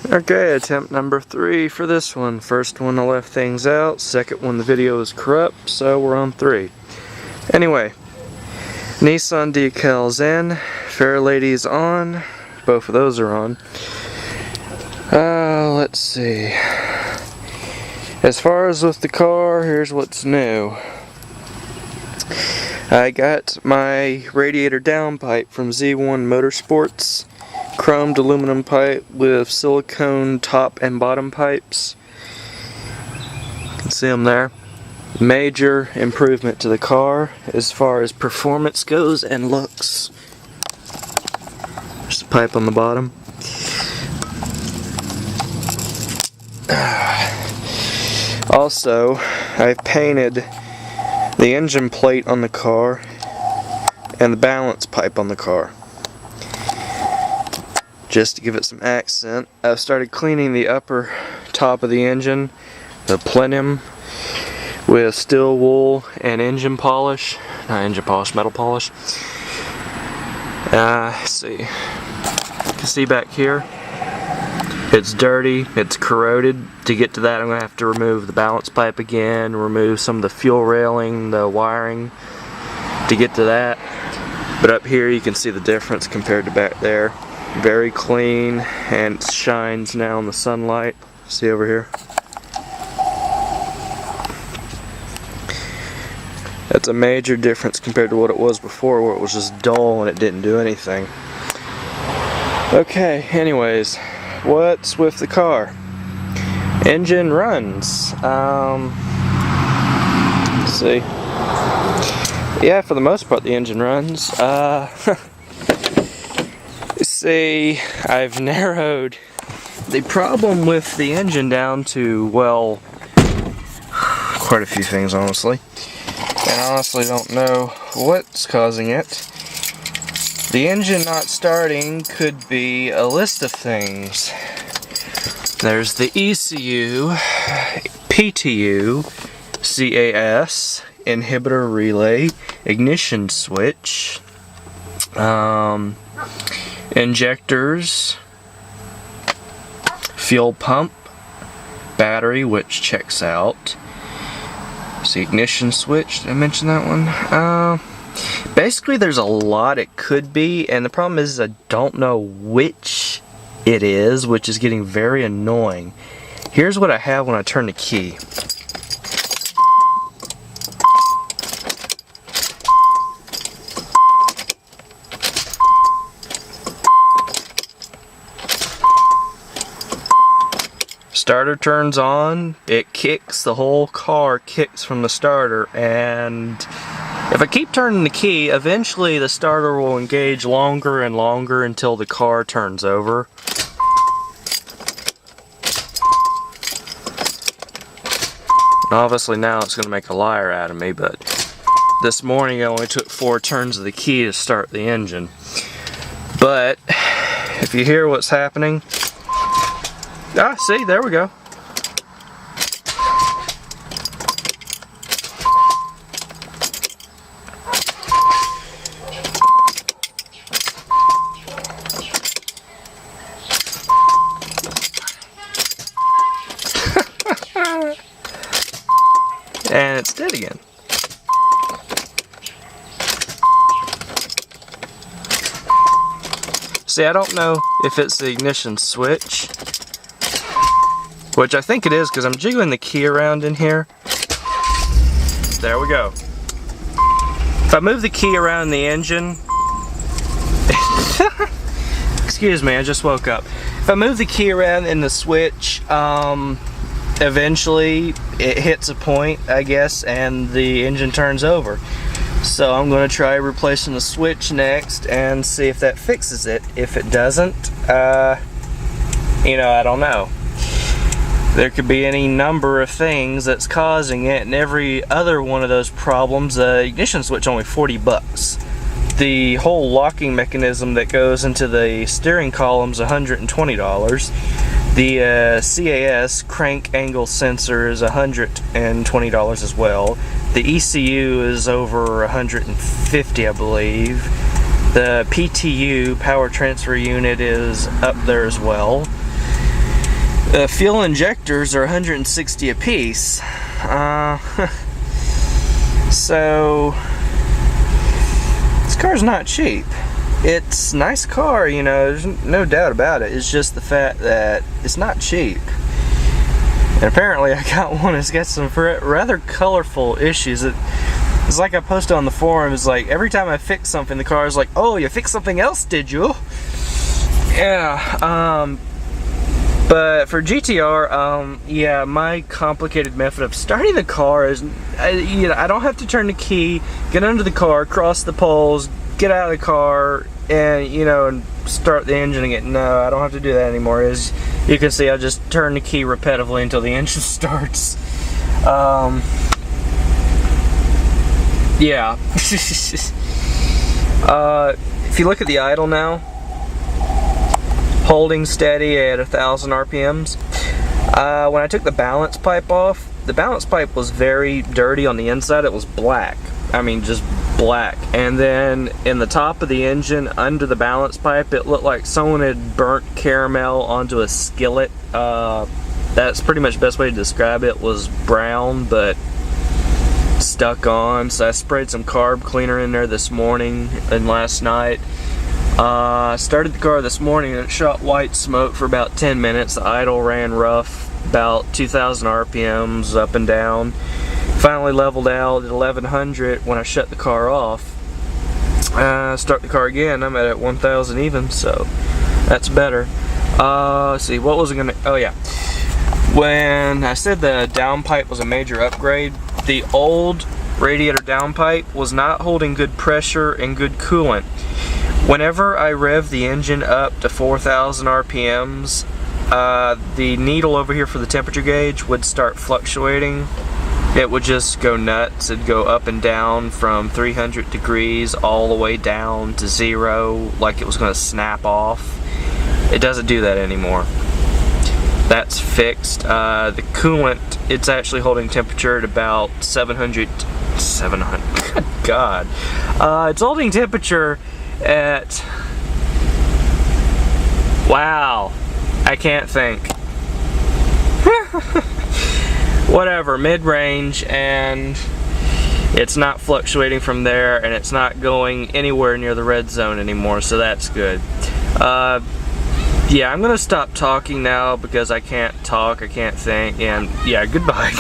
Okay, attempt number 3 for this one. First one I left things out, second one the video is corrupt, so we're on 3. Anyway, Nissan decals in, Fairlady's on, both of those are on. Let's see. As far as with the car, here's what's new. I got my radiator downpipe from Z1 Motorsports. Chromed aluminum pipe with silicone top and bottom pipes. You can see them there. Major improvement to the car as far as performance goes and looks. There's the pipe on the bottom. Also, I've painted the engine plate on the car and the balance pipe on the car, just to give it some accent. I've started cleaning the upper top of the engine, the plenum, with steel wool and engine polish. Not engine polish, metal polish. Let's see. You can see back here, it's dirty, it's corroded. To get to that, I'm going to have to remove the balance pipe again, remove some of the fuel railing, the wiring to get to that. But up here you can see the difference compared to back there. Very clean, and it shines now in the sunlight. See over here? That's a major difference compared to what it was before, where it was just dull and it didn't do anything. Okay, anyways, what's with the car? Engine runs. Let's see. Yeah, for the most part the engine runs. See, I've narrowed the problem with the engine down to, well, quite a few things, honestly. And I honestly don't know what's causing it. The engine not starting could be a list of things. There's the ECU, PTU, CAS, inhibitor relay, ignition switch, injectors, fuel pump, battery, which checks out. See, ignition switch, did I mention that one? Basically there's a lot it could be, and the problem is I don't know which it is, which is getting very annoying. Here's what I have when I turn the key. Starter turns on, it kicks, the whole car kicks from the starter, and if I keep turning the key, eventually the starter will engage longer and longer until the car turns over. And obviously now it's going to make a liar out of me, but this morning it only took 4 turns of the key to start the engine. But if you hear what's happening, see, there we go. And it's dead again. See, I don't know if it's the ignition switch, which I think it is because I'm jiggling the key around in here. There we go. If I move the key around the engine, excuse me, I just woke up. If I move the key around in the switch, eventually it hits a point, I guess, and the engine turns over. So I'm going to try replacing the switch next and see if that fixes it. If it doesn't, you know, I don't know. There could be any number of things that's causing it, and every other one of those problems, the ignition switch only $40. The whole locking mechanism that goes into the steering column is $120. The CAS crank angle sensor is $120 as well. The ECU is over $150, I believe. The PTU, power transfer unit, is up there as well. The fuel injectors are 160 a piece. So this car's not cheap. It's a nice car, you know, there's no doubt about it. It's just the fact that it's not cheap. And apparently I got one that's got some rather colorful issues. It's like I posted on the forum, it's like every time I fix something, the car is like, oh, you fixed something else, did you? Yeah, but for GTR, yeah, my complicated method of starting the car is, you know, I don't have to turn the key, get under the car, cross the poles, get out of the car, and, you know, and start the engine again. No, I don't have to do that anymore. As you can see, I just turn the key repetitively until the engine starts. Yeah. If you look at the idle now, holding steady at 1,000 RPMs. When I took the balance pipe off, the balance pipe was very dirty on the inside. It was black. I mean, just black. And then in the top of the engine, under the balance pipe, it looked like someone had burnt caramel onto a skillet. That's pretty much the best way to describe it. It was brown, but stuck on. So I sprayed some carb cleaner in there this morning and last night. Started the car this morning and it shot white smoke for about 10 minutes. The idle ran rough, about 2,000 RPMs up and down. Finally leveled out at 1,100 when I shut the car off. Start the car again, I'm at 1,000 even, so that's better. Let's see, what was I gonna, oh yeah. When I said the downpipe was a major upgrade, the old radiator downpipe was not holding good pressure and good coolant. Whenever I rev the engine up to 4,000 RPMs, the needle over here for the temperature gauge would start fluctuating. It would just go nuts. It'd go up and down from 300 degrees all the way down to 0, like it was going to snap off. It doesn't do that anymore. That's fixed. The coolant, it's actually holding temperature at about 700, good God. It's holding temperature at, wow, I can't think. Whatever, mid-range, and it's not fluctuating from there, and it's not going anywhere near the red zone anymore, so that's good. Yeah, I'm gonna stop talking now because I can't talk, I can't think, and yeah, goodbye.